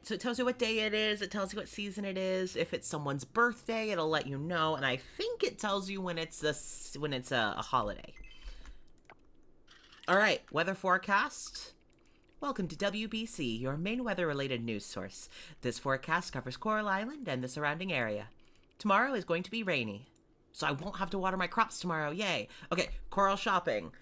So it tells you what day it is, it tells you what season it is. If it's someone's birthday, it'll let you know, and I think it tells you when it's a holiday. All right, weather forecast. Welcome to WBC, your main weather-related news source. This forecast covers Coral Island and the surrounding area. Tomorrow is going to be rainy, so I won't have to water my crops tomorrow. Yay. Okay, Coral shopping.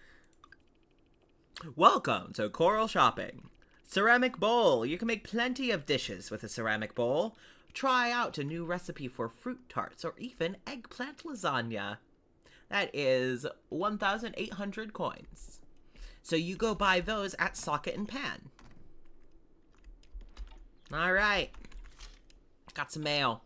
Welcome to Coral shopping. Ceramic bowl. You can make plenty of dishes with a ceramic bowl. Try out a new recipe for fruit tarts or even eggplant lasagna. That is 1,800 coins. So you go buy those at Socket and Pan. All right. Got some mail.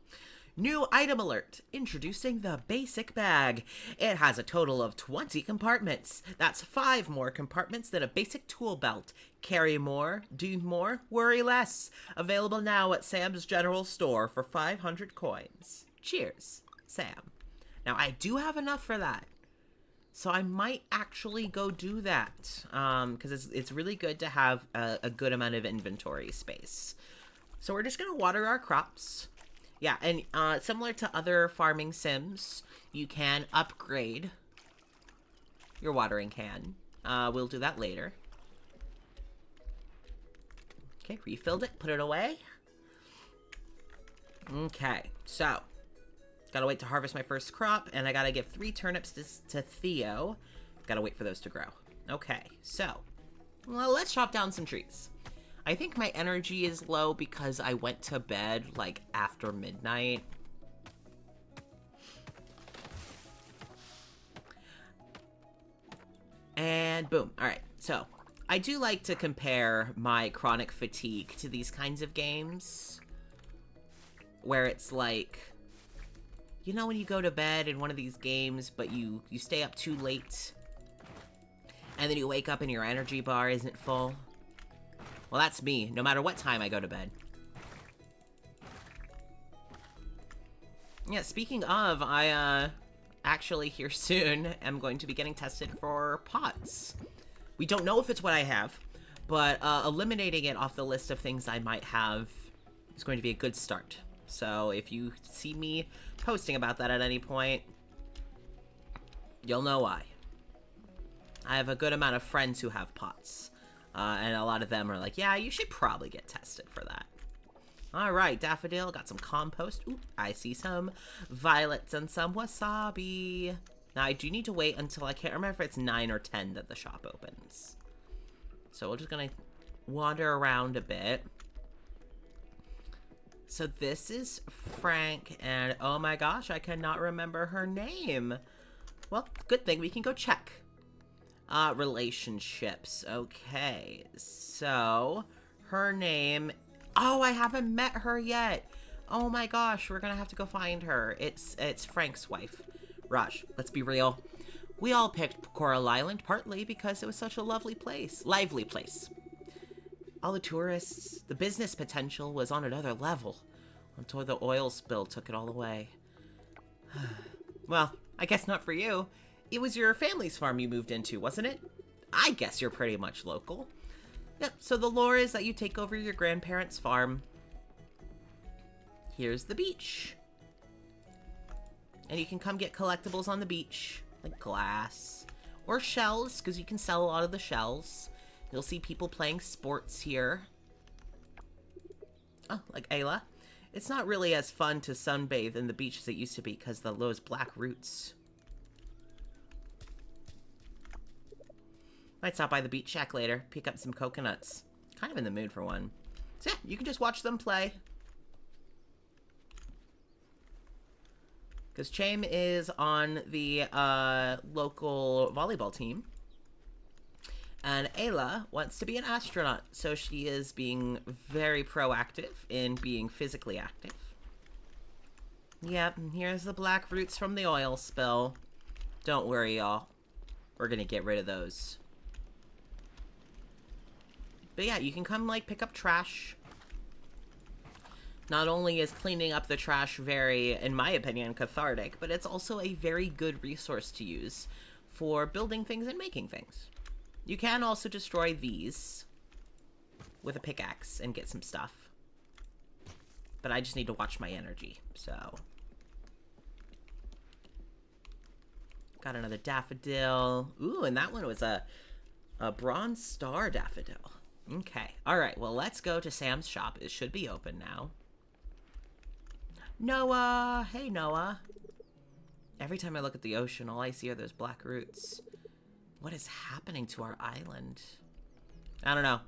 New item alert. Introducing the basic bag. It has a total of 20 compartments. That's 5 more compartments than a basic tool belt. Carry more, do more, worry less. Available now at Sam's General Store for 500 coins. Cheers, Sam. Now, I do have enough for that. So I might actually go do that. Because it's really good to have a good amount of inventory space. So we're just going to water our crops. Yeah, and similar to other farming sims, you can upgrade your watering can. We'll do that later. Okay, refilled it, put it away. Okay, so gotta wait to harvest my first crop, and I gotta give 3 turnips to Theo. Gotta wait for those to grow. Okay, so, well, let's chop down some trees. I think my energy is low because I went to bed, like, after midnight. And boom. Alright, so, I do like to compare my chronic fatigue to these kinds of games. Where it's like, you know when you go to bed in one of these games, but you stay up too late? And then you wake up and your energy bar isn't full? Well, that's me, no matter what time I go to bed. Yeah, speaking of, I, actually here soon am going to be getting tested for POTS. We don't know if it's what I have, but eliminating it off the list of things I might have is going to be a good start. So if you see me posting about that at any point, you'll know why. I have a good amount of friends who have POTS. And a lot of them are like, yeah, you should probably get tested for that. All right, Daffodil, got some compost. Ooh, I see some violets and some wasabi. Now, I do need to wait until, I can't remember if it's 9 or 10 that the shop opens. So we're just gonna wander around a bit. So this is Frank, and oh my gosh, I cannot remember her name. Well, good thing we can go check. Relationships. Okay, so her name. Oh, I haven't met her yet. Oh my gosh, we're gonna have to go find her. It's Frank's wife, Raj. Let's be real. We all picked Coral Island partly because it was such a lively place. All the tourists, the business potential was on another level until the oil spill took it all away. Well, I guess not for you. It was your family's farm you moved into, wasn't it? I guess you're pretty much local. Yep, so the lore is that you take over your grandparents' farm. Here's the beach. And you can come get collectibles on the beach, like glass or shells, because you can sell a lot of the shells. You'll see people playing sports here. Oh, like Ayla. It's not really as fun to sunbathe in the beach as it used to be because of those black roots. Might stop by the beach shack later, pick up some coconuts. Kind of in the mood for one. So yeah, you can just watch them play. Because Chaim is on the local volleyball team. And Ayla wants to be an astronaut, so she is being very proactive in being physically active. Yep, and here's the black roots from the oil spill. Don't worry, y'all. We're gonna get rid of those. But yeah, you can come, like, pick up trash. Not only is cleaning up the trash very, in my opinion, cathartic, but it's also a very good resource to use for building things and making things. You can also destroy these with a pickaxe and get some stuff. but I just need to watch my energy. So, got another daffodil. Ooh, and that one was a bronze star daffodil. Okay. All right. Well, let's go to Sam's shop. It should be open now. Noah. Hey, Noah. Every time I look at the ocean, all I see are those black roots. What is happening to our island? I don't know.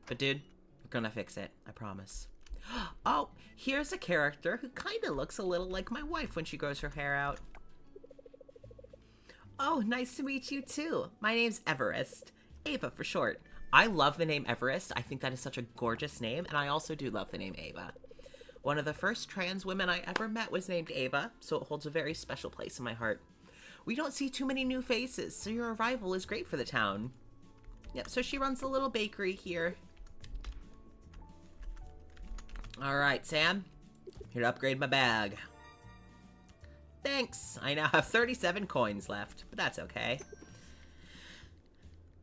But dude, we're gonna fix it. I promise. Oh, here's a character who kind of looks a little like my wife when she grows her hair out. Oh, nice to meet you too. My name's Everest. Ava for short. I love the name Everest. I think that is such a gorgeous name, and I also do love the name Ava. One of the first trans women I ever met was named Ava, so it holds a very special place in my heart. We don't see too many new faces, so your arrival is great for the town. Yep, so she runs a little bakery here. Alright, Sam. Here to upgrade my bag. Thanks. I now have 37 coins left, but that's okay.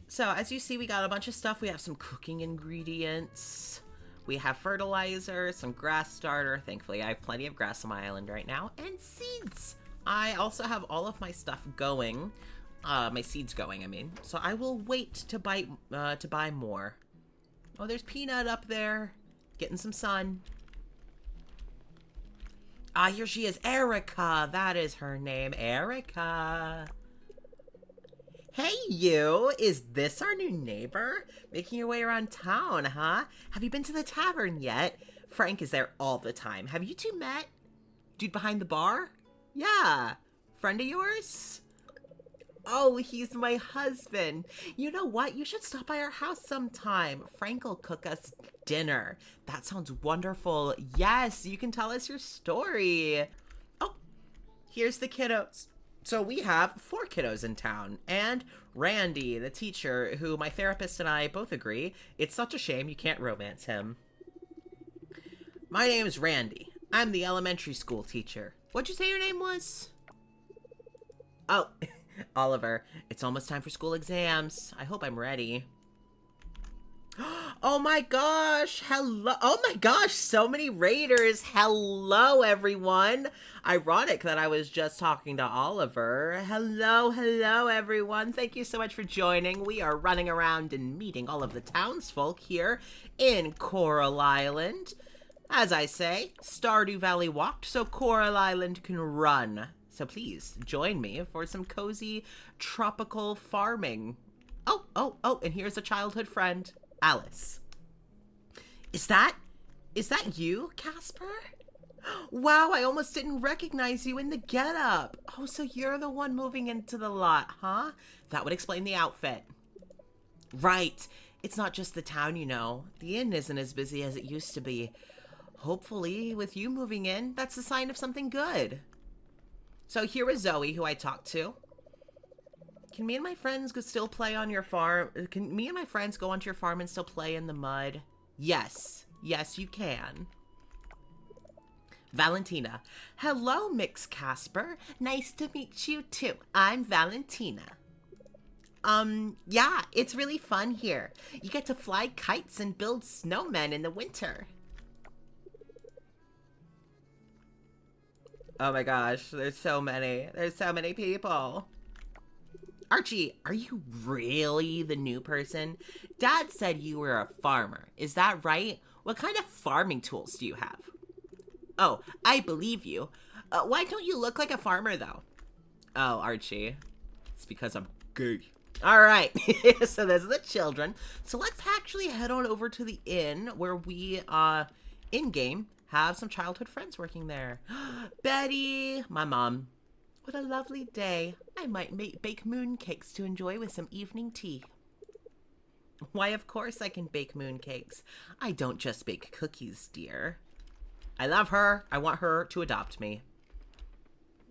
So, as you see, we got a bunch of stuff. We have some cooking ingredients. We have fertilizer, some grass starter. Thankfully, I have plenty of grass on my island right now. And seeds. I also have all of my stuff going. My seeds going, I mean. So I will wait to buy more. Oh, there's Peanut up there. Getting some sun. Ah, here she is. Erica. That is her name. Erica. Hey, you. Is this our new neighbor? Making your way around town, huh? Have you been to the tavern yet? Frank is there all the time. Have you two met? Dude behind the bar? Yeah. Friend of yours? Oh, he's my husband. You know what? You should stop by our house sometime. Frank will cook us dinner. That sounds wonderful. Yes, you can tell us your story. Oh, here's the kiddos. So we have 4 kiddos in town, and Randy, the teacher, who my therapist and I both agree, it's such a shame you can't romance him. My name is Randy. I'm the elementary school teacher. What'd you say your name was? Oh, Oliver. It's almost time for school exams. I hope I'm ready. Oh my gosh, hello. Oh my gosh, so many raiders. Hello, everyone. Ironic that I was just talking to Oliver. Hello, everyone. Thank you so much for joining. We are running around and meeting all of the townsfolk here in Coral Island. As I say, Stardew Valley walked so Coral Island can run. So please join me for some cozy tropical farming. Oh, and here's a childhood friend. Alice. Is that you, Casper? Wow, I almost didn't recognize you in the getup. Oh, so you're the one moving into the lot, huh? That would explain the outfit. Right. It's not just the town, you know. The inn isn't as busy as it used to be. Hopefully, with you moving in, that's a sign of something good. So here is Zoe, who I talked to. Can me and my friends still play on your farm? Can me and my friends go onto your farm and still play in the mud? Yes. Yes, you can. Valentina. Hello, Mix Casper. Nice to meet you too. I'm Valentina. Yeah, it's really fun here. You get to fly kites and build snowmen in the winter. Oh my gosh, there's so many. There's so many people. Archie, are you really the new person? Dad said you were a farmer. Is that right? What kind of farming tools do you have? Oh, I believe you. Why don't you look like a farmer, though? Oh, Archie. It's because I'm gay. All right. So there's the children. So let's actually head on over to the inn where we, in-game, have some childhood friends working there. Betty, my mom. What a lovely day. I might bake mooncakes to enjoy with some evening tea. Why, of course I can bake mooncakes. I don't just bake cookies, dear. I love her. I want her to adopt me.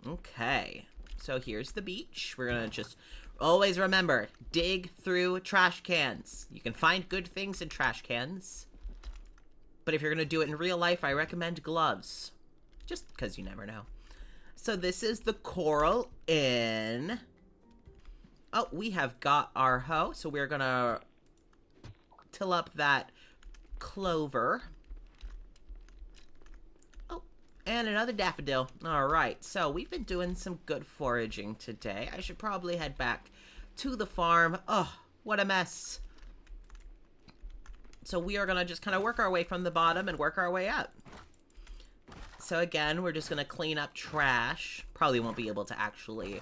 Okay. So here's the beach. We're going to just always remember, dig through trash cans. You can find good things in trash cans. But if you're going to do it in real life, I recommend gloves. Just because you never know. So this is the Coral Inn. Oh, we have got our hoe. So we're going to till up that clover. And another daffodil. Alright, so we've been doing some good foraging today. I should probably head back to the farm. Oh, what a mess. So we are going to just kind of work our way from the bottom and work our way up. So again, we're just going to clean up trash. Probably won't be able to actually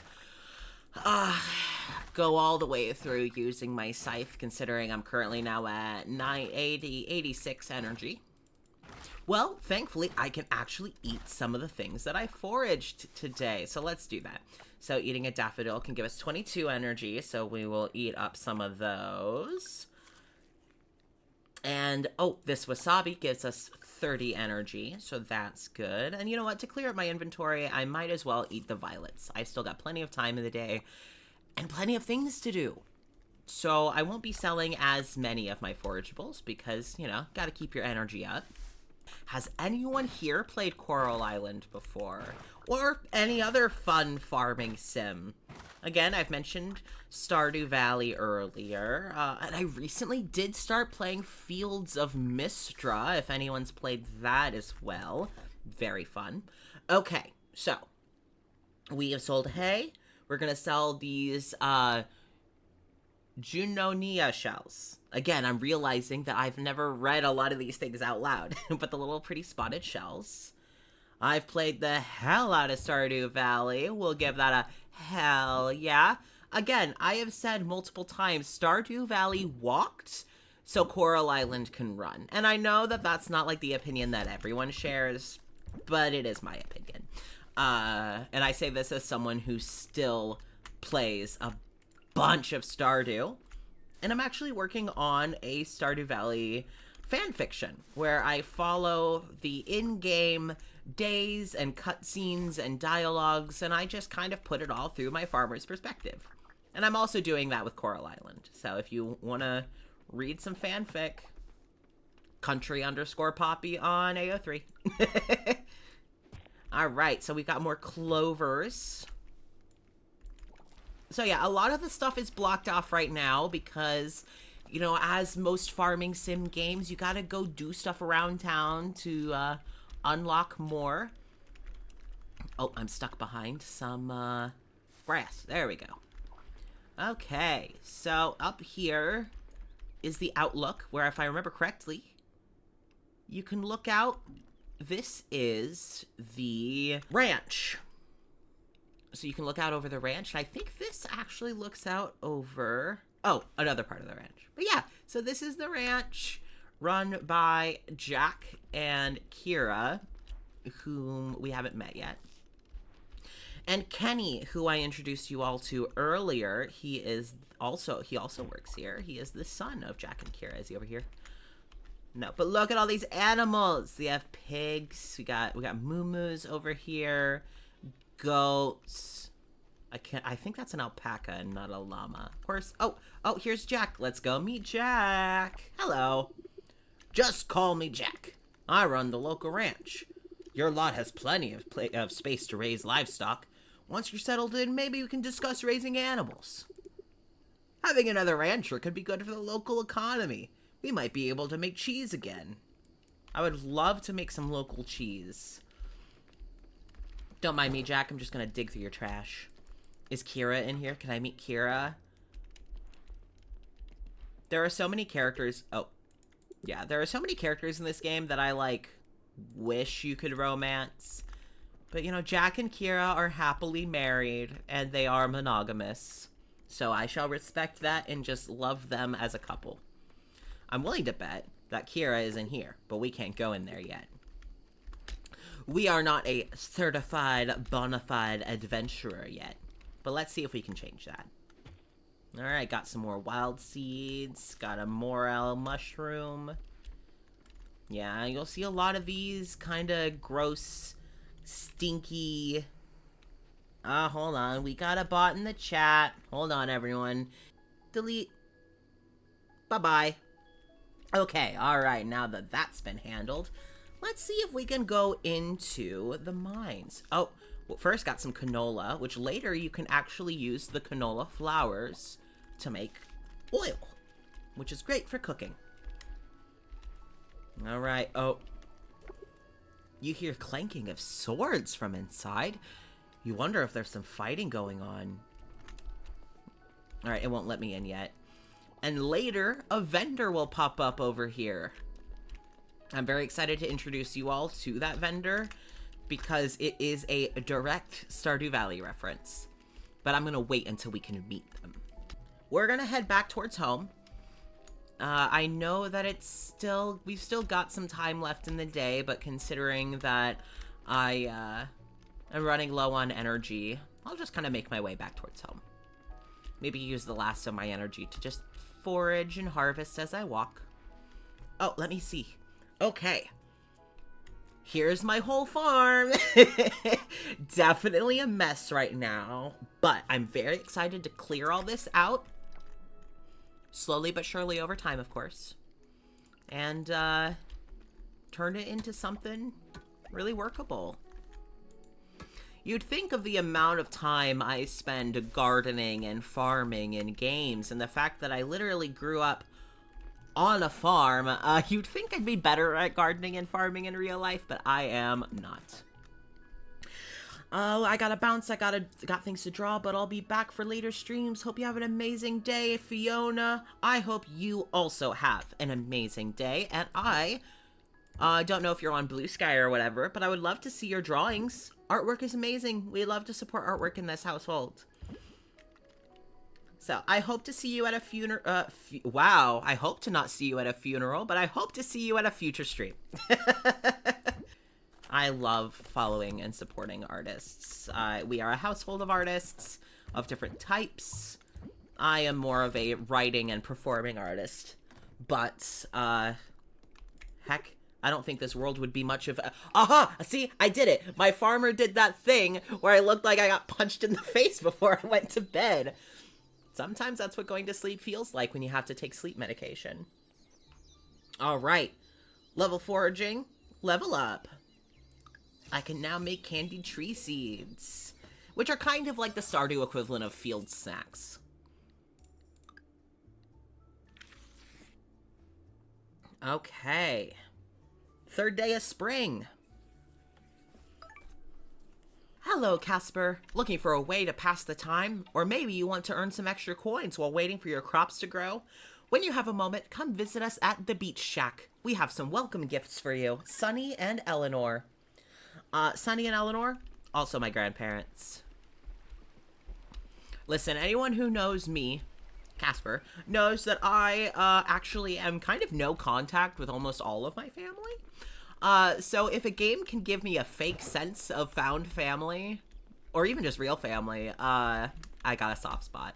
go all the way through using my scythe, considering I'm currently now at 86 energy. Well, thankfully, I can actually eat some of the things that I foraged today. So let's do that. So eating a daffodil can give us 22 energy, so we will eat up some of those. And, oh, this wasabi gives us 30 energy, so that's good. And you know what? To clear up my inventory, I might as well eat the violets. I've still got plenty of time in the day and plenty of things to do. So I won't be selling as many of my forageables because, you know, gotta keep your energy up. Has anyone here played Coral Island before? Or any other fun farming sim? Again, I've mentioned Stardew Valley earlier, and I recently did start playing Fields of Mistra, if anyone's played that as well. Very fun. Okay, so, we have sold hay. We're gonna sell these, Junonia shells. Again, I'm realizing that I've never read a lot of these things out loud, but the little pretty spotted shells. I've played the hell out of Stardew Valley. We'll give that a hell yeah. Again, I have said multiple times, Stardew Valley walked so Coral Island can run. And I know that that's not like the opinion that everyone shares, but it is my opinion. And I say this as someone who still plays a bunch of Stardew. And I'm actually working on a Stardew Valley fanfiction where I follow the in-game days and cutscenes and dialogues, and I just kind of put it all through my farmer's perspective. And I'm also doing that with Coral Island. So if you want to read some fanfic, country_poppy on AO3. Alright, so we got more clovers. So yeah, a lot of the stuff is blocked off right now because, you know, as most farming sim games, you gotta go do stuff around town to unlock more. Oh, I'm stuck behind some grass. There we go. Okay, so up here is the outlook, where if I remember correctly, you can look out. This is the ranch. So you can look out over the ranch. And I think this actually looks out over, oh, another part of the ranch. But yeah, so this is the ranch run by Jack and Kira, whom we haven't met yet. And Kenny, who I introduced you all to earlier, he also works here. He is the son of Jack and Kira. Is he over here? No, but look at all these animals. We have pigs. We got moo-moos over here. Goats. I think that's an alpaca and not a llama. Of course. Oh, here's Jack. Let's go meet Jack. Hello. Just call me Jack. I run the local ranch. Your lot has plenty of space to raise livestock. Once you're settled in, maybe we can discuss raising animals. Having another rancher could be good for the local economy. We might be able to make cheese again. I would love to make some local cheese. Don't mind me, Jack. I'm just gonna dig through your trash. Is Kira in here? Can I meet Kira? There are so many characters. Oh, yeah. There are so many characters in this game that I, like, wish you could romance. But, you know, Jack and Kira are happily married, and they are monogamous. So I shall respect that and just love them as a couple. I'm willing to bet that Kira is in here, but we can't go in there yet. We are not a certified, bona fide adventurer yet. But let's see if we can change that. Alright, got some more wild seeds. Got a morel mushroom. Yeah, you'll see a lot of these kind of gross, stinky... hold on. We got a bot in the chat. Hold on, everyone. Delete. Bye-bye. Okay, alright, now that that's been handled, let's see if we can go into the mines. Oh, well, first got some canola, which later you can actually use the canola flowers to make oil, which is great for cooking. Alright, oh. You hear clanking of swords from inside. You wonder if there's some fighting going on. Alright, it won't let me in yet. And later, a vendor will pop up over here. I'm very excited to introduce you all to that vendor because it is a direct Stardew Valley reference. But I'm going to wait until we can meet them. We're going to head back towards home. I know that we've still got some time left in the day, but considering that I'm running low on energy, I'll just kind of make my way back towards home. Maybe use the last of my energy to just forage and harvest as I walk. Oh, let me see. Okay. Here's my whole farm. Definitely a mess right now, but I'm very excited to clear all this out. Slowly but surely over time, of course. And turn it into something really workable. You'd think of the amount of time I spend gardening and farming and games, and the fact that I literally grew up on a farm, you'd think I'd be better at gardening and farming in real life, but I am not. Oh, I gotta bounce, got things to draw, but I'll be back for later streams. Hope you have an amazing day, Fiona. I hope you also have an amazing day, and I don't know if you're on Blue Sky or whatever, but I would love to see your drawings. Artwork is amazing. We love to support artwork in this household. So, I hope to see you at a funeral. Wow, I hope to not see you at a funeral, but I hope to see you at a future stream. I love following and supporting artists. We are a household of artists of different types. I am more of a writing and performing artist. But, heck, I don't think this world would be much of a... Aha! See, I did it! My farmer did that thing where I looked like I got punched in the face before I went to bed. Sometimes that's what going to sleep feels like when you have to take sleep medication. Alright. Level foraging. Level up. I can now make candied tree seeds, which are kind of like the Stardew equivalent of field snacks. Okay. Third day of spring. Hello, Casper. Looking for a way to pass the time? Or maybe you want to earn some extra coins while waiting for your crops to grow? When you have a moment, come visit us at the Beach Shack. We have some welcome gifts for you. Sunny and Eleanor. Sunny and Eleanor, also my grandparents. Listen, anyone who knows me, Casper, knows that I actually am kind of no contact with almost all of my family. So if a game can give me a fake sense of found family, or even just real family, I got a soft spot.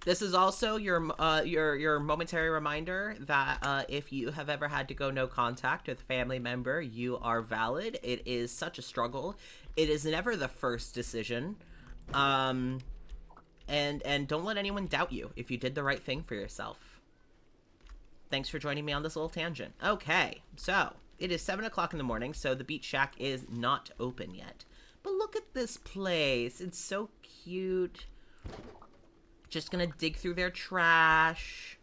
This is also your momentary reminder that if you have ever had to go no contact with a family member, you are valid. It is such a struggle. It is never the first decision. And don't let anyone doubt you if you did the right thing for yourself. Thanks for joining me on this little tangent. Okay, so it is 7 o'clock in the morning, so the Beach Shack is not open yet. But look at this place. It's so cute. Just gonna dig through their trash.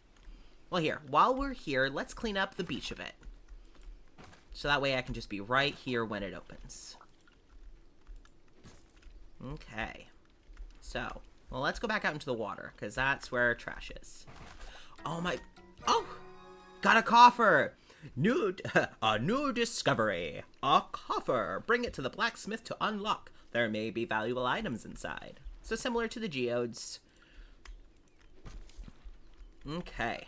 Well, here, while we're here, let's clean up the beach a bit. So that way I can just be right here when it opens. Okay. So, well, let's go back out into the water, because that's where trash is. Oh my... Oh! Got a coffer! A new discovery. A coffer. Bring it to the blacksmith to unlock. There may be valuable items inside. So similar to the geodes. Okay.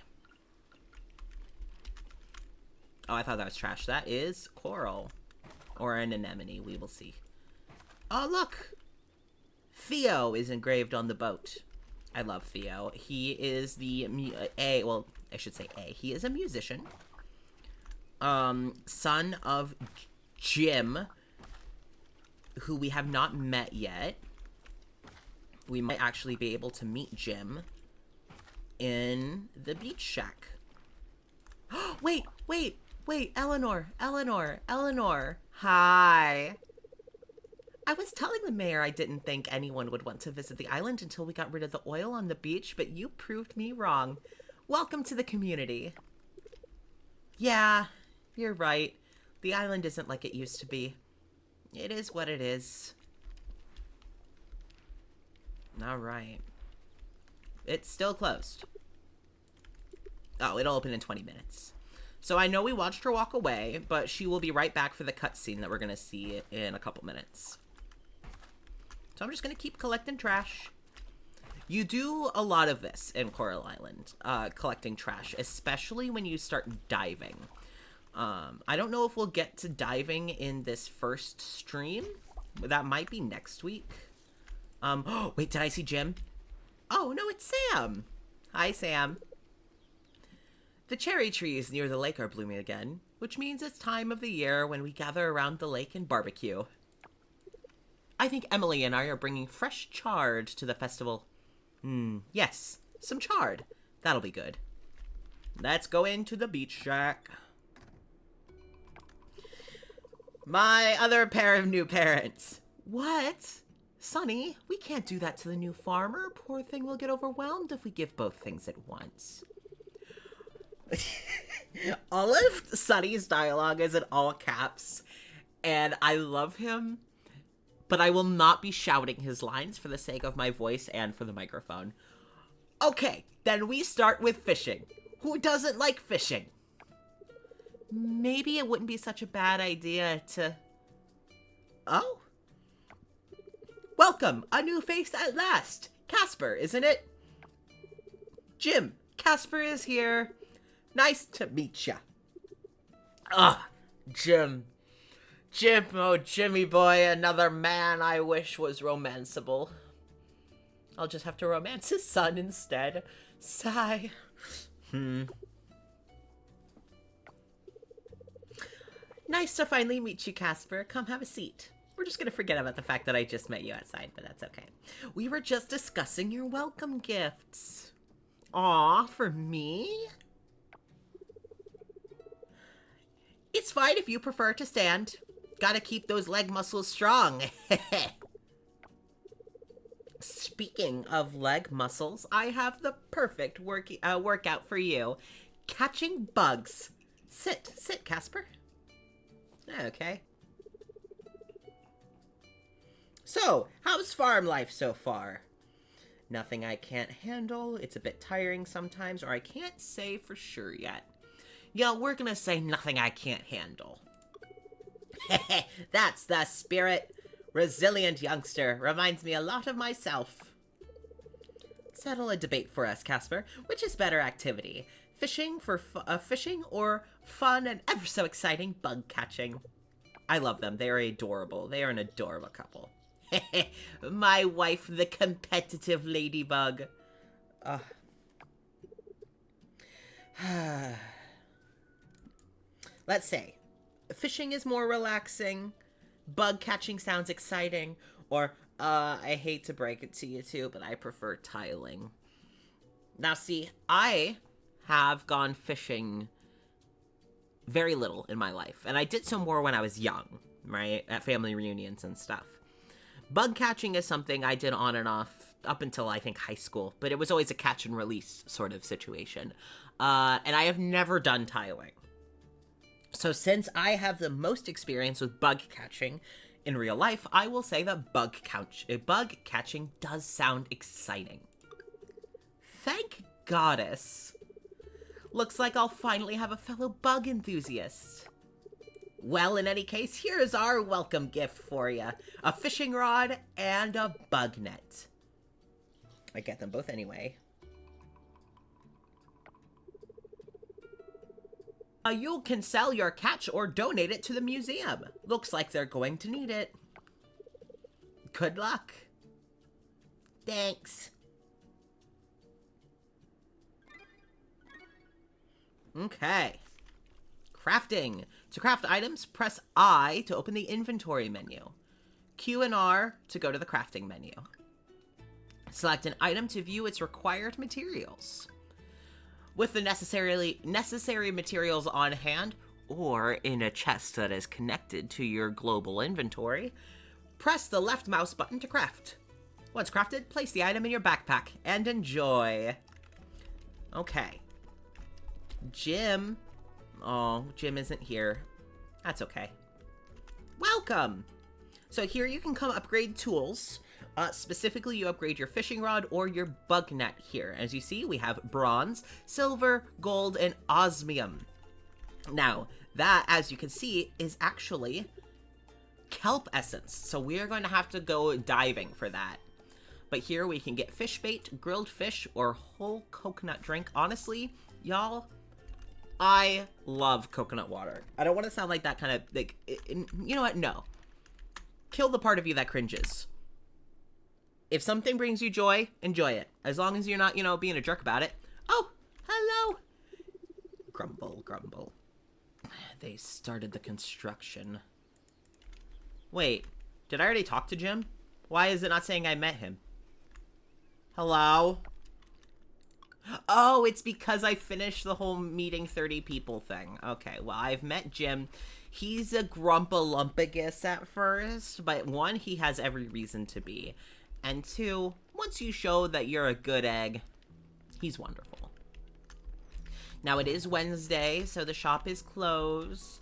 Oh, I thought that was trash. That is coral. Or an anemone. We will see. Oh, look! Theo is engraved on the boat. I love Theo. He is the... well, I should say A. He is a musician. Son of Jim, who we have not met yet. We might actually be able to meet Jim in the Beach Shack. Wait, Eleanor. Hi. I was telling the mayor I didn't think anyone would want to visit the island until we got rid of the oil on the beach, but you proved me wrong. Welcome to the community. Yeah, you're right. The island isn't like it used to be. It is what it is. Alright. It's still closed. Oh, it'll open in 20 minutes. So I know we watched her walk away, but she will be right back for the cutscene that we're going to see in a couple minutes. So I'm just going to keep collecting trash. You do a lot of this in Coral Island, collecting trash, especially when you start diving. I don't know if we'll get to diving in this first stream. That might be next week. Wait, did I see Jim? Oh, no, it's Sam. Hi, Sam. The cherry trees near the lake are blooming again, which means it's time of the year when we gather around the lake and barbecue. I think Emily and I are bringing fresh chard to the festival. Yes, some chard. That'll be good. Let's go into the beach shack. My other pair of new parents. What? Sonny, we can't do that to the new farmer. Poor thing will get overwhelmed if we give both things at once. All of Sonny's dialogue is in all caps, and I love him, but I will not be shouting his lines for the sake of my voice and for the microphone. Okay, then we start with fishing. Who doesn't like fishing? Maybe it wouldn't be such a bad idea to... Oh? Welcome, a new face at last. Casper, isn't it? Jim, Casper is here. Nice to meet ya. Jim. Jim, oh Jimmy boy, another man I wish was romanceable. I'll just have to romance his son instead. Sigh. Nice to finally meet you, Casper. Come have a seat. We're just gonna forget about the fact that I just met you outside, but that's okay. We were just discussing your welcome gifts. Aw, for me? It's fine if you prefer to stand. Gotta keep those leg muscles strong. Speaking of leg muscles, I have the perfect workout for you. Catching bugs. Sit, Casper. Okay. So, how's farm life so far? Nothing I can't handle. It's a bit tiring sometimes, or I can't say for sure yet. Yeah, we're gonna say nothing I can't handle. That's the spirit. Resilient youngster. Reminds me a lot of myself. Settle a debate for us, Casper. Which is better activity? Fishing or fun and ever so exciting bug catching? I love them. They are adorable. They are an adorable couple. My wife, the competitive ladybug. Let's say, fishing is more relaxing, bug catching sounds exciting, or, I hate to break it to you two, but I prefer tiling. Now see, I have gone fishing very little in my life, and I did so more when I was young, right, at family reunions and stuff. Bug catching is something I did on and off up until, I think, high school, but it was always a catch and release sort of situation, and I have never done tiling. So since I have the most experience with bug catching in real life, I will say that bug catching does sound exciting. Thank goddess. Looks like I'll finally have a fellow bug enthusiast. Well, in any case, here's our welcome gift for you. A fishing rod and a bug net. I get them both anyway. You can sell your catch or donate it to the museum. Looks like they're going to need it. Good luck. Thanks. Okay. Crafting. To craft items, press I to open the inventory menu. Q and R to go to the crafting menu. Select an item to view its required materials. With the necessary materials on hand, or in a chest that is connected to your global inventory, press the left mouse button to craft. Once crafted, place the item in your backpack and enjoy. Okay. Jim. Oh, Jim isn't here. That's okay. Welcome! So here you can come upgrade tools. Specifically, you upgrade your fishing rod or your bug net here. As you see, we have bronze, silver, gold, and osmium. Now, that, as you can see, is actually kelp essence. So we are going to have to go diving for that. But here we can get fish bait, grilled fish, or whole coconut drink. Honestly, y'all, I love coconut water. I don't want to sound like that kind of, like, you know what? No. Kill the part of you that cringes. If something brings you joy, enjoy it. As long as you're not, you know, being a jerk about it. Oh, hello. Grumble, grumble. They started the construction. Wait, did I already talk to Jim? Why is it not saying I met him? Hello? Oh, it's because I finished the whole meeting 30 people thing. Okay, well, I've met Jim. He's a grumpalumpagus at first, but one, he has every reason to be. And two, once you show that you're a good egg, he's wonderful. Now, it is Wednesday, so the shop is closed.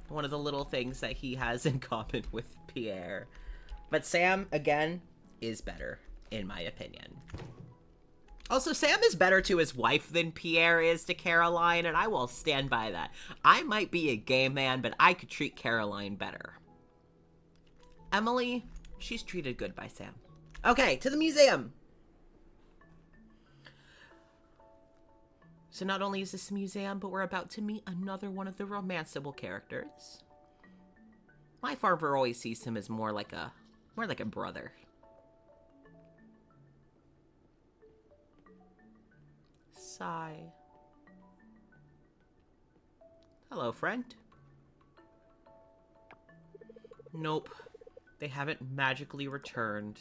One of the little things that he has in common with Pierre. But Sam, again, is better, in my opinion. Also, Sam is better to his wife than Pierre is to Caroline, and I will stand by that. I might be a gay man, but I could treat Caroline better. Emily, she's treated good by Sam. Okay, to the museum. So not only is this a museum, but we're about to meet another one of the romanceable characters. My father always sees him as more like a brother. Sigh. Hello, friend. Nope. They haven't magically returned.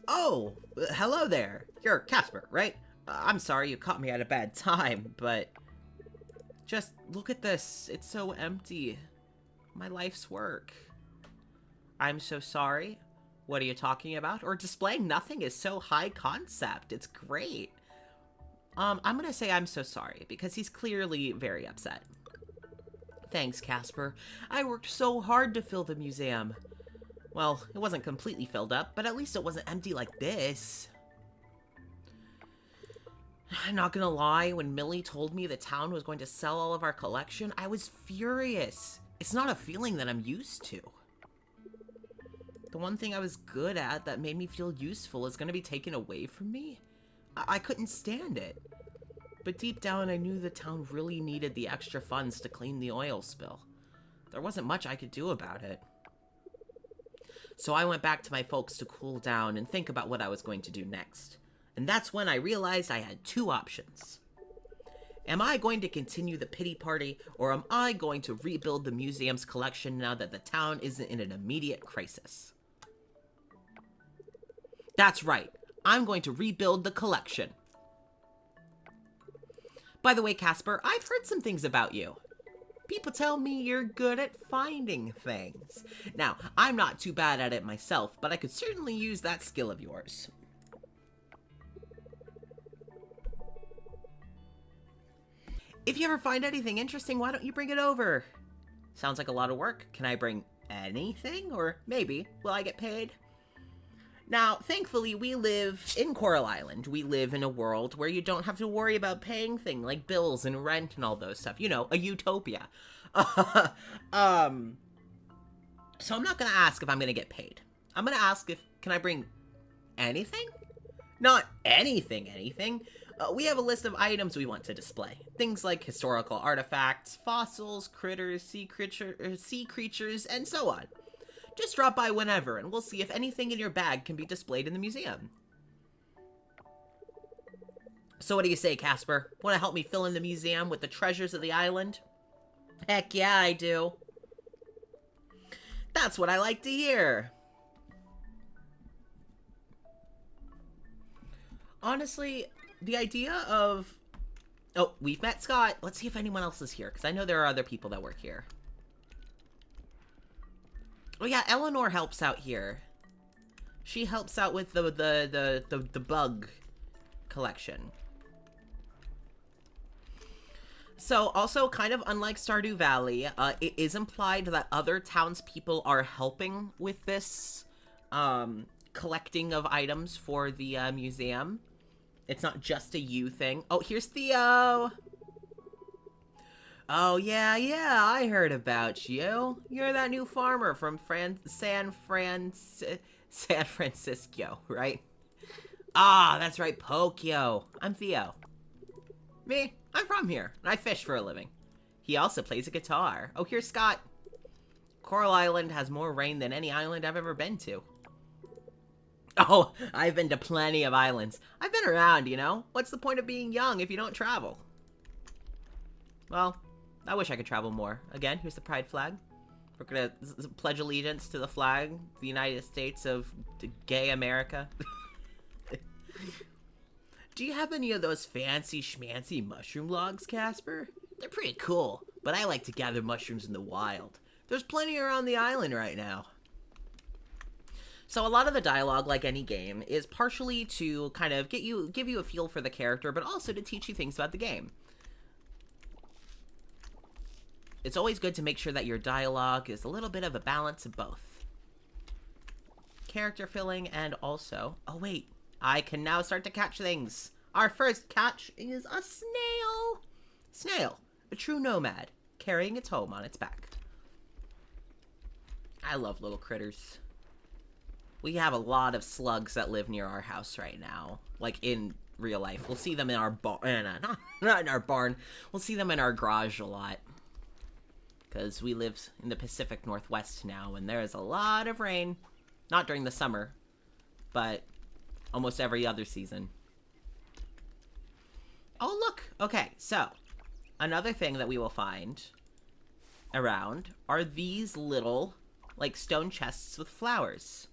Oh! Hello there. You're Casper, right? I'm sorry you caught me at a bad time, but... just look at this. It's so empty. My life's work. I'm so sorry. What are you talking about? Or displaying nothing is so high concept. It's great. I'm gonna say I'm so sorry, because he's clearly very upset. Thanks, Casper. I worked so hard to fill the museum. Well, it wasn't completely filled up, but at least it wasn't empty like this. I'm not gonna lie, when Millie told me the town was going to sell all of our collection, I was furious. It's not a feeling that I'm used to. The one thing I was good at that made me feel useful is going to be taken away from me? I couldn't stand it. But deep down, I knew the town really needed the extra funds to clean the oil spill. There wasn't much I could do about it. So I went back to my folks to cool down and think about what I was going to do next. And that's when I realized I had two options. Am I going to continue the pity party, or am I going to rebuild the museum's collection now that the town isn't in an immediate crisis? That's right. I'm going to rebuild the collection. By the way, Casper, I've heard some things about you. People tell me you're good at finding things. Now, I'm not too bad at it myself, but I could certainly use that skill of yours. If you ever find anything interesting, why don't you bring it over? Sounds like a lot of work. Can I bring anything? Or maybe, will I get paid? Now, thankfully, we live in Coral Island. We live in a world where you don't have to worry about paying things like bills and rent and all those stuff. You know, a utopia. So I'm not gonna ask if I'm gonna get paid. I'm gonna ask can I bring anything? Not anything. We have a list of items we want to display. Things like historical artifacts, fossils, critters, sea creatures, and so on. Just drop by whenever, and we'll see if anything in your bag can be displayed in the museum. So what do you say, Casper? Want to help me fill in the museum with the treasures of the island? Heck yeah, I do. That's what I like to hear. Honestly, the idea of... Oh, we've met Scott. Let's see if anyone else is here, because I know there are other people that work here. Oh yeah, Eleanor helps out here. She helps out with the bug collection. So, also, kind of unlike Stardew Valley, it is implied that other townspeople are helping with this collecting of items for the museum. It's not just a you thing. Oh, here's Theo! Oh, yeah, I heard about you. You're that new farmer from San Francisco, right? Ah, that's right, Pokio. I'm Theo. Me? I'm from here, and I fish for a living. He also plays a guitar. Oh, here's Scott. Coral Island has more rain than any island I've ever been to. Oh, I've been to plenty of islands. I've been around, you know? What's the point of being young if you don't travel? Well, I wish I could travel more. Again, here's the pride flag. We're gonna pledge allegiance to the flag, the United States of gay America. Do you have any of those fancy schmancy mushroom logs, Casper? They're pretty cool, but I like to gather mushrooms in the wild. There's plenty around the island right now. So a lot of the dialogue, like any game, is partially to kind of give you a feel for the character, but also to teach you things about the game. It's always good to make sure that your dialogue is a little bit of a balance of both. Character filling and also... Oh wait, I can now start to catch things. Our first catch is a snail. Snail, a true nomad, carrying its home on its back. I love little critters. We have a lot of slugs that live near our house right now. Like, in real life. We'll see them in our barn. Not in our barn. We'll see them in our garage a lot. Because we live in the Pacific Northwest now, and there is a lot of rain. Not during the summer, but almost every other season. Oh, look! Okay, so, another thing that we will find around are these little, like, stone chests with flowers.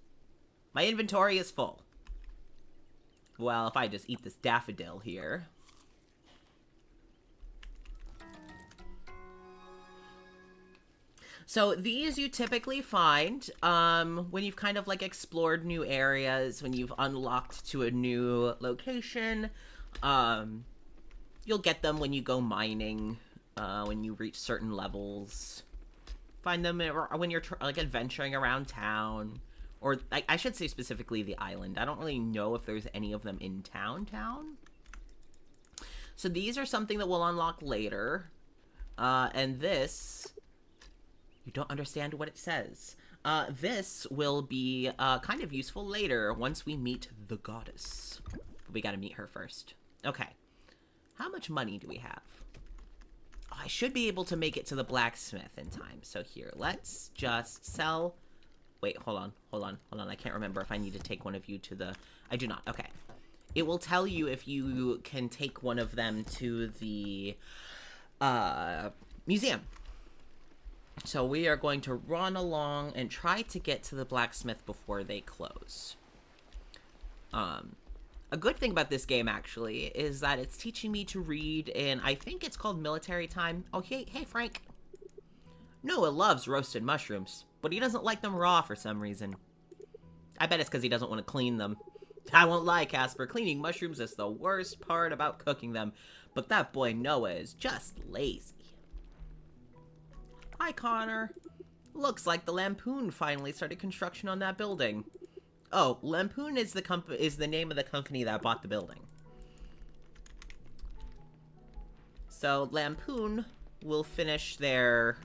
My inventory is full. Well, if I just eat this daffodil here. So these you typically find when you've kind of like explored new areas, when you've unlocked to a new location. You'll get them when you go mining, when you reach certain levels. Find them when you're like adventuring around town. Or, I should say specifically the island. I don't really know if there's any of them in town. So these are something that we'll unlock later. And this... You don't understand what it says. This will be kind of useful later once we meet the goddess. But we gotta meet her first. Okay. How much money do we have? Oh, I should be able to make it to the blacksmith in time. So here, let's just sell... Wait, hold on. I can't remember if I need to take one of you to the... I do not. Okay. It will tell you if you can take one of them to the museum. So we are going to run along and try to get to the blacksmith before they close. A good thing about this game, actually, is that it's teaching me to read in, I think it's called military time. Oh, hey, Frank. Noah loves roasted mushrooms, but he doesn't like them raw for some reason. I bet it's because he doesn't want to clean them. I won't lie, Casper, cleaning mushrooms is the worst part about cooking them, but that boy Noah is just lazy. Hi, Connor. Looks like the Lampoon finally started construction on that building. Oh, Lampoon is the name of the company that bought the building. So Lampoon will finish their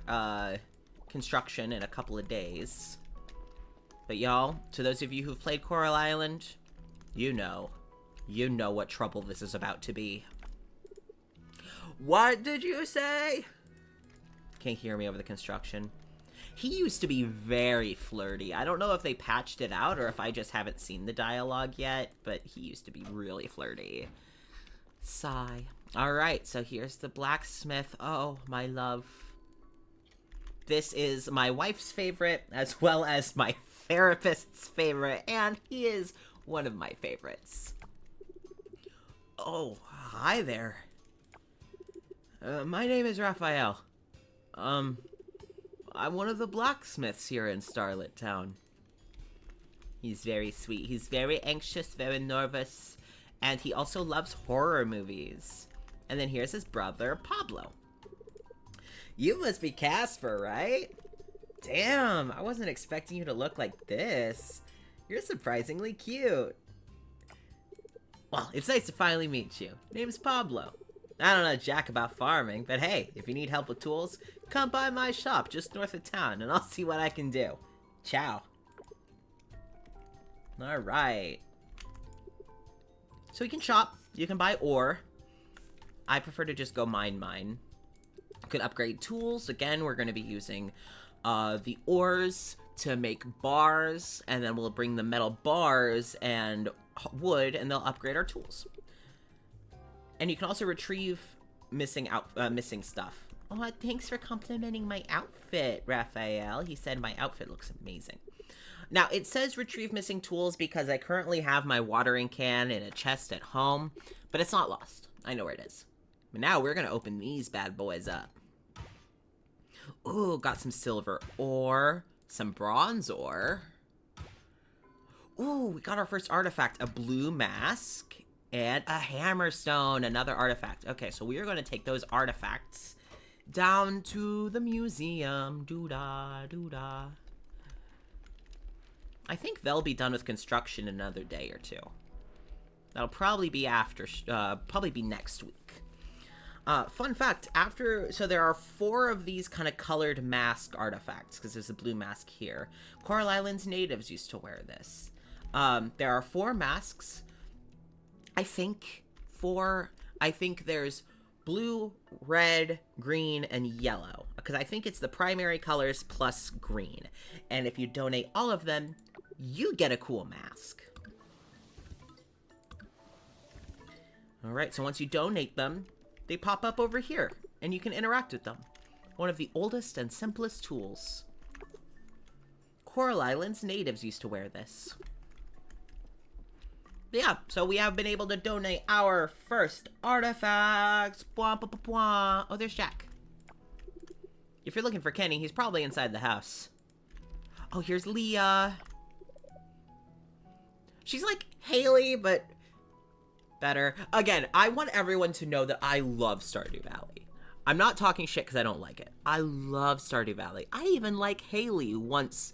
construction in a couple of days. But y'all, to those of you who've played Coral Island, you know what trouble this is about to be. What did you say? Can't hear me over the construction. He used to be very flirty. I don't know if they patched it out or if I just haven't seen the dialogue yet, but he used to be really flirty. Sigh. Alright, so here's the blacksmith. Oh, my love. This is my wife's favorite, as well as my therapist's favorite, and he is one of my favorites. Oh, hi there. My name is Raphael. I'm one of the blacksmiths here in Starlit Town. He's very sweet. He's very anxious, very nervous, and he also loves horror movies. And then here's his brother, Pablo. You must be Casper, right? Damn, I wasn't expecting you to look like this. You're surprisingly cute. Well, it's nice to finally meet you. Name's Pablo. I don't know jack about farming, but hey, if you need help with tools, come by my shop just north of town and I'll see what I can do. Ciao. Alright. So you can shop, you can buy ore. I prefer to just go mine. You can upgrade tools. Again, we're going to be using the ores to make bars, and then we'll bring the metal bars and wood, and they'll upgrade our tools. And you can also retrieve missing stuff. Oh, thanks for complimenting my outfit, Raphael. He said my outfit looks amazing. Now, it says retrieve missing tools because I currently have my watering can in a chest at home, but it's not lost. I know where it is. But now we're going to open these bad boys up. Ooh, got some silver ore, some bronze ore. Ooh, we got our first artifact, a blue mask, and a hammerstone, another artifact. Okay, so we are going to take those artifacts down to the museum. Doo-da, doo-da. I think they'll be done with construction in another day or two. That'll probably be probably be next week. Fun fact, so there are 4 of these kind of colored mask artifacts, because there's a blue mask here. Coral Island's natives used to wear this. There are 4 masks. I think there's blue, red, green, and yellow, because I think it's the primary colors plus green. And if you donate all of them, you get a cool mask. Alright, so once you donate them, they pop up over here, and you can interact with them. One of the oldest and simplest tools. Coral Island's natives used to wear this. Yeah, so we have been able to donate our first artifacts. Bwah, bwah, bwah, bwah. Oh, there's Jack. If you're looking for Kenny, he's probably inside the house. Oh, here's Leah. She's like Haley, but better. Again, I want everyone to know that I love Stardew Valley. I'm not talking shit because I don't like it. I love Stardew Valley. I even like Haley once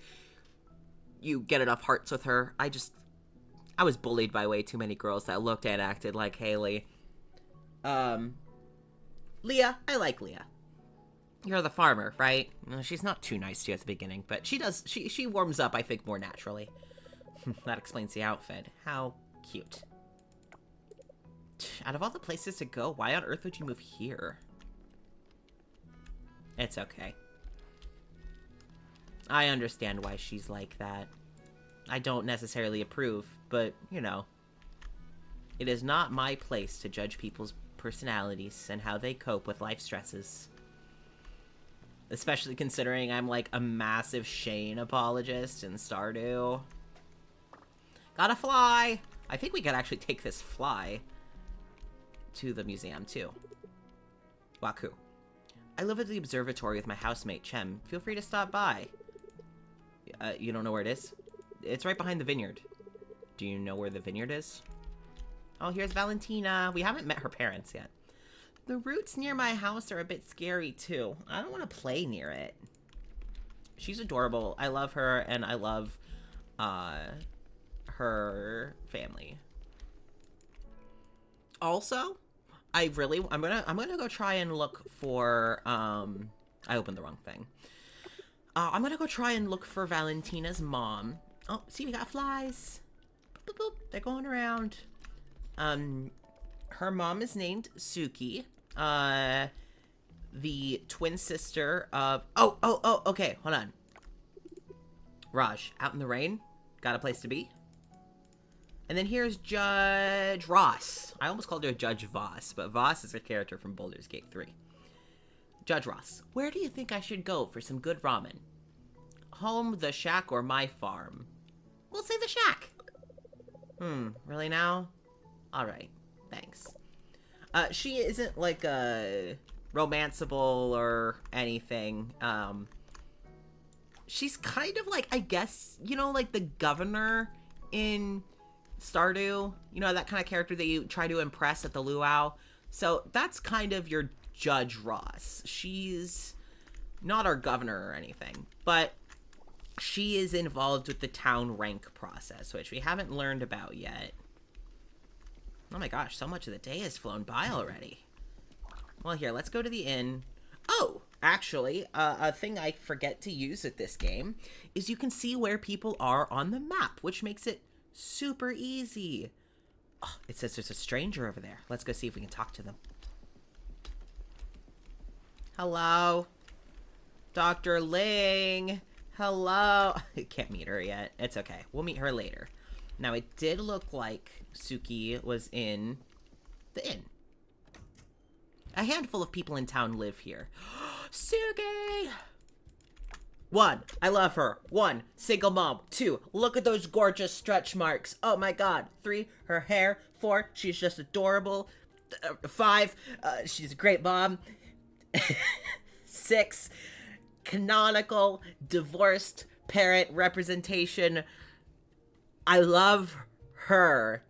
you get enough hearts with her. I was bullied by way too many girls that looked and acted like Haley. Leah, I like Leah. You're the farmer, right? She's not too nice to you at the beginning, but she warms up, I think, more naturally. That explains the outfit. How cute. Out of all the places to go, why on earth would you move here? It's okay. I understand why she's like that. I don't necessarily approve, but, you know. It is not my place to judge people's personalities and how they cope with life stresses. Especially considering I'm like a massive Shane apologist in Stardew. Gotta fly! I think we could actually take this fly to the museum, too. Waku. I live at the observatory with my housemate, Chem. Feel free to stop by. You don't know where it is? It's right behind the vineyard. Do you know where the vineyard is? Oh, here's Valentina. We haven't met her parents yet. The roots near my house are a bit scary, too. I don't want to play near it. She's adorable. I love her, and I love, her family. Also, I'm gonna go try and look for, I opened the wrong thing. I'm gonna go try and look for Valentina's mom. Oh, see, we got flies. Boop, boop, boop. They're going around. Her mom is named Suki. The twin sister of... Oh, okay, hold on. Raj, out in the rain? Got a place to be? And then here's Judge Ross. I almost called her Judge Voss, but Voss is a character from Baldur's Gate 3. Judge Ross, where do you think I should go for some good ramen? Home, the shack, or my farm? We'll say the shack. Really now? Alright, thanks. She isn't like a romanceable or anything. She's kind of like, I guess, you know, like the governor in Stardew, you know, that kind of character that you try to impress at the luau. So that's kind of your Judge Ross. She's not our governor or anything, but she is involved with the town rank process, which we haven't learned about yet. Oh my gosh, so much of the day has flown by already. Well, here, let's go to the inn. Oh, actually, a thing I forget to use at this game is you can see where people are on the map, which makes it super easy. Oh, it says there's a stranger over there. Let's go see if we can talk to them. Hello? Dr. Ling? Hello? I can't meet her yet. It's okay. We'll meet her later. Now, it did look like Suki was in the inn. A handful of people in town live here. Suki! 1, I love her. 1, single mom. 2, look at those gorgeous stretch marks. Oh my god. 3, her hair. 4, she's just adorable. 5, she's a great mom. 6, canonical divorced parent representation. I love her.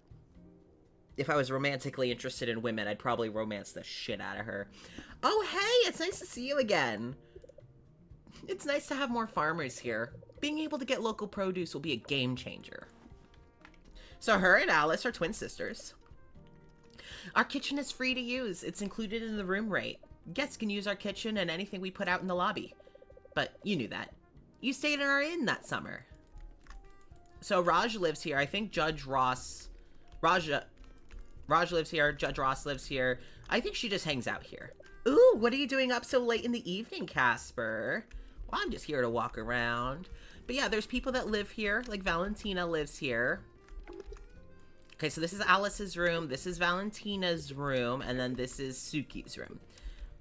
If I was romantically interested in women, I'd probably romance the shit out of her. Oh, hey, it's nice to see you again. It's nice to have more farmers here. Being able to get local produce will be a game changer. So her and Alice are twin sisters. Our kitchen is free to use. It's included in the room rate. Guests can use our kitchen and anything we put out in the lobby. But you knew that. You stayed in our inn that summer. So Raj lives here. I think Judge Ross... Raj lives here. Judge Ross lives here. I think she just hangs out here. Ooh, what are you doing up so late in the evening, Casper? Well, I'm just here to walk around. But yeah, there's people that live here. Like Valentina lives here. Okay, so this is Alice's room. This is Valentina's room. And then this is Suki's room.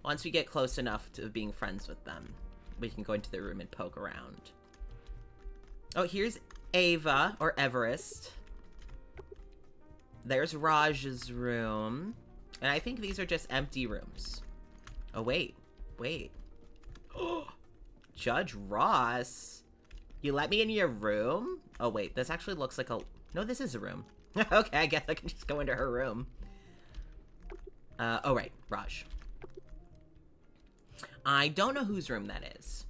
Once we get close enough to being friends with them, we can go into their room and poke around. Oh, here's Ava, or Everest. There's Raj's room. And I think these are just empty rooms. Oh, wait. Wait. Judge Ross? You let me in your room? Oh, wait. This actually looks like a... No, this is a room. Okay, I guess I can just go into her room. Oh, right. Raj. I don't know whose room that is.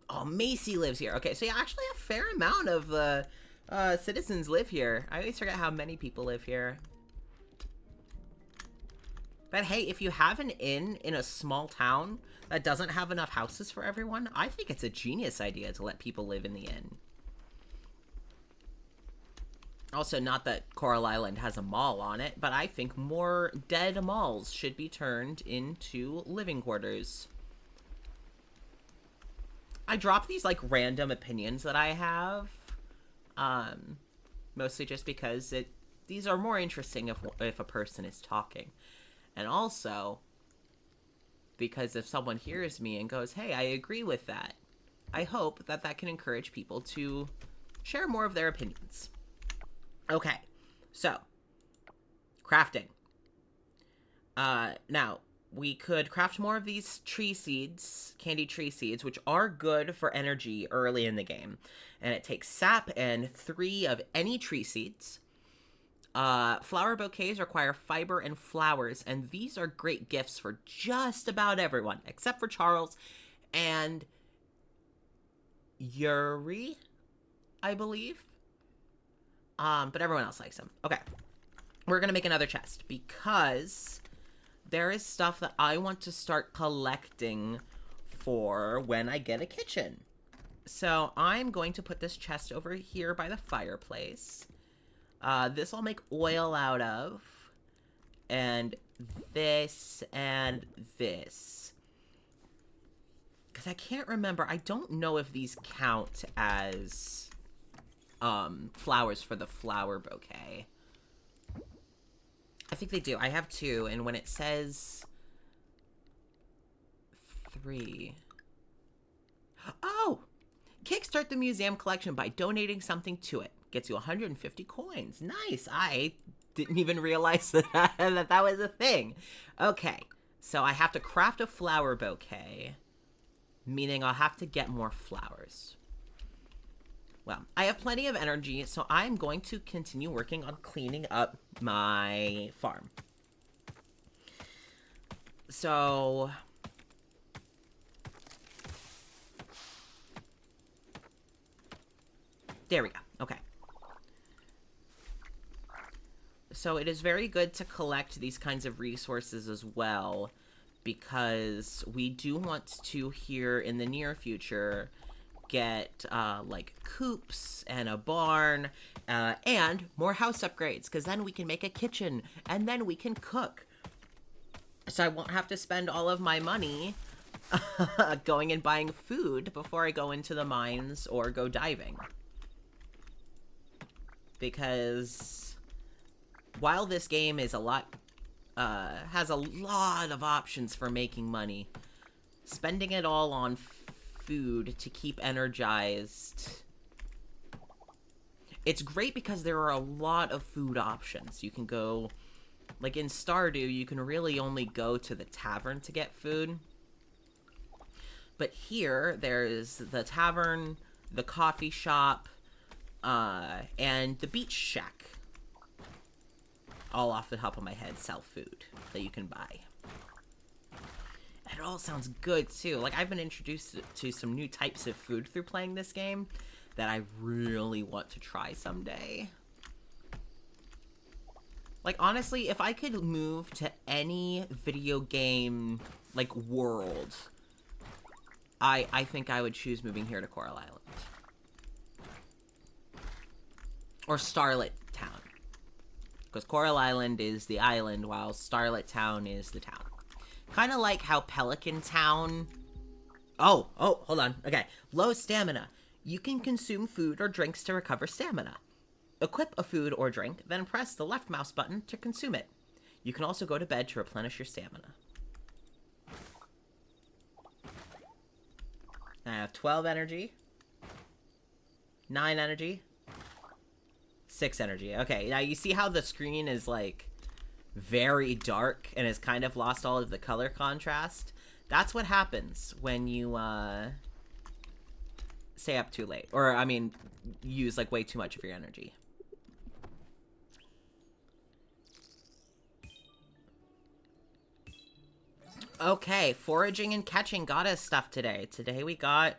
Oh, Macy lives here. Okay, so yeah, actually a fair amount of citizens live here. I always forget how many people live here. But hey, if you have an inn in a small town that doesn't have enough houses for everyone, I think it's a genius idea to let people live in the inn. Also, not that Coral Island has a mall on it, but I think more dead malls should be turned into living quarters. I drop these, like, random opinions that I have. Mostly just because these are more interesting if a person is talking. And also, because if someone hears me and goes, hey, I agree with that, I hope that that can encourage people to share more of their opinions. Okay, so, crafting. Now, we could craft more of these tree seeds, candy tree seeds, which are good for energy early in the game. And it takes sap and 3 of any tree seeds. Flower bouquets require fiber and flowers, and these are great gifts for just about everyone, except for Charles and Yuri, I believe. But everyone else likes them. Okay, we're gonna make another chest because there is stuff that I want to start collecting for when I get a kitchen. So I'm going to put this chest over here by the fireplace. This I'll make oil out of. And this and this. Because I can't remember. I don't know if these count as flowers for the flower bouquet. I think they do. I have 2, and when it says 3... Oh! Kickstart the museum collection by donating something to it. Gets you 150 coins. Nice! I didn't even realize that that was a thing. Okay, so I have to craft a flower bouquet, meaning I'll have to get more flowers. Well, I have plenty of energy, so I'm going to continue working on cleaning up my farm. So... there we go. Okay. So it is very good to collect these kinds of resources as well, because we do want to, here in the near future, get like coops and a barn and more house upgrades, because then we can make a kitchen and then we can cook. So I won't have to spend all of my money going and buying food before I go into the mines or go diving. Because while this game is has a lot of options for making money, spending it all on food to keep energized, it's great because there are a lot of food options. You can go, like in Stardew, you can really only go to the tavern to get food. But here, there's the tavern, the coffee shop, and the beach shack. All off the top of my head sell food that you can buy. And it all sounds good, too. Like, I've been introduced to some new types of food through playing this game that I really want to try someday. Like, honestly, if I could move to any video game, like, world, I think I would choose moving here to Coral Island. Or Starlit Town. Because Coral Island is the island, while Starlit Town is the town. Kind of like how Pelican Town... Oh, hold on. Okay. Low stamina. You can consume food or drinks to recover stamina. Equip a food or drink, then press the left mouse button to consume it. You can also go to bed to replenish your stamina. I have 12 energy. 9 energy. 6 energy. Okay, now you see how the screen is, like, very dark and has kind of lost all of the color contrast? That's what happens when you, stay up too late. Or, I mean, use, like, way too much of your energy. Okay, foraging and catching got us stuff today. Today we got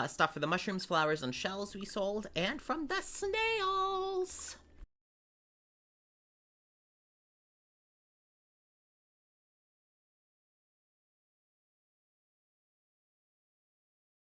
stuff for the mushrooms, flowers, and shells we sold, and from the snails.